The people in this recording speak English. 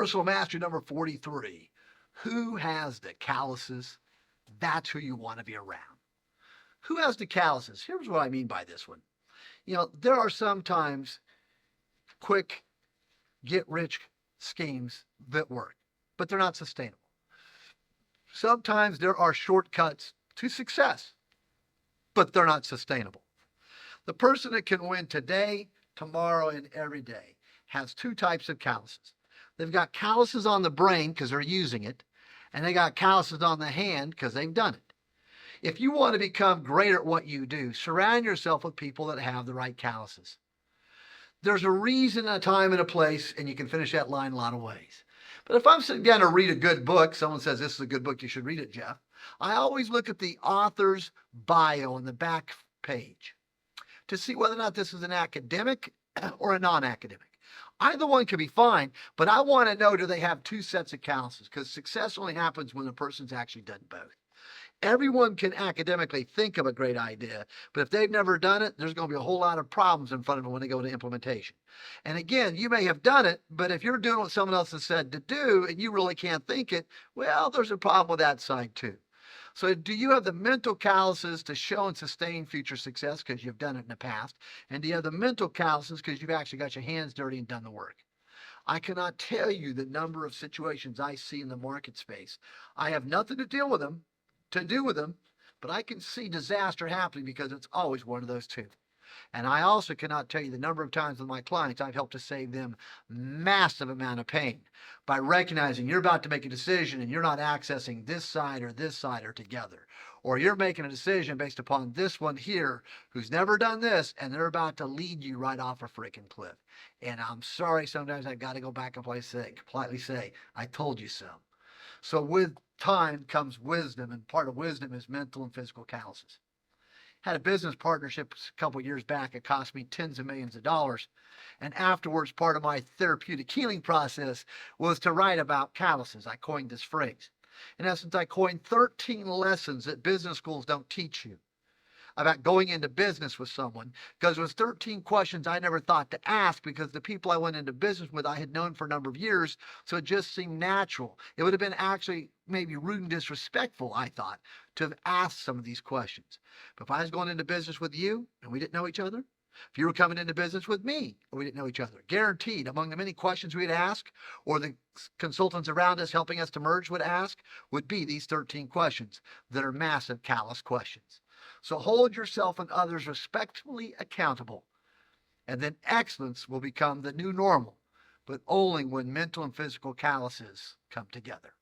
Personal mastery number 43. Who has the calluses? That's who you want to be around. Who has the calluses? Here's what I mean by this one. There are sometimes quick get-rich schemes that work, but they're not sustainable. Sometimes there are shortcuts to success, but they're not sustainable. The person that can win today, tomorrow, and every day has two types of calluses. They've got calluses on the brain because they're using it, and they got calluses on the hand because they've done it. If you want to become great at what you do, surround yourself with people that have the right calluses. There's a reason, a time, and a place, and you can finish that line a lot of ways. But if I'm sitting down to read a good book, someone says, this is a good book, you should read it, Jeff. I always look at the author's bio on the back page to see whether or not this is an academic or a non-academic. Either one could be fine, but I want to know, do they have two sets of calluses? Because success only happens when the person's actually done both. Everyone can academically think of a great idea, but if they've never done it, there's going to be a whole lot of problems in front of them when they go to implementation. And again, you may have done it, but if you're doing what someone else has said to do and you really can't think it, well, there's a problem with that side too. So do you have the mental calluses to show and sustain future success because you've done it in the past? And do you have the mental calluses because you've actually got your hands dirty and done the work? I cannot tell you the number of situations I see in the market space. I have nothing to do with them, but I can see disaster happening because it's always one of those two. And I also cannot tell you the number of times with my clients I've helped to save them massive amount of pain by recognizing you're about to make a decision and you're not accessing this side or together. Or you're making a decision based upon this one here who's never done this, and they're about to lead you right off a freaking cliff. And I'm sorry, sometimes I've got to go back and politely say, I told you so. So with time comes wisdom, and part of wisdom is mental and physical calluses. Had a business partnership a couple years back. It cost me tens of millions of dollars. And afterwards, part of my therapeutic healing process was to write about calluses. I coined this phrase. In essence, I coined 13 lessons that business schools don't teach you about going into business with someone, because it was 13 questions I never thought to ask because the people I went into business with I had known for a number of years, so it just seemed natural. It would have been actually maybe rude and disrespectful, I thought, to have asked some of these questions. But if I was going into business with you and we didn't know each other, if you were coming into business with me and we didn't know each other, guaranteed among the many questions we'd ask, or the consultants around us helping us to merge would ask, would be these 13 questions that are massive callous questions. So hold yourself and others respectfully accountable, and then excellence will become the new normal, but only when mental and physical calluses come together.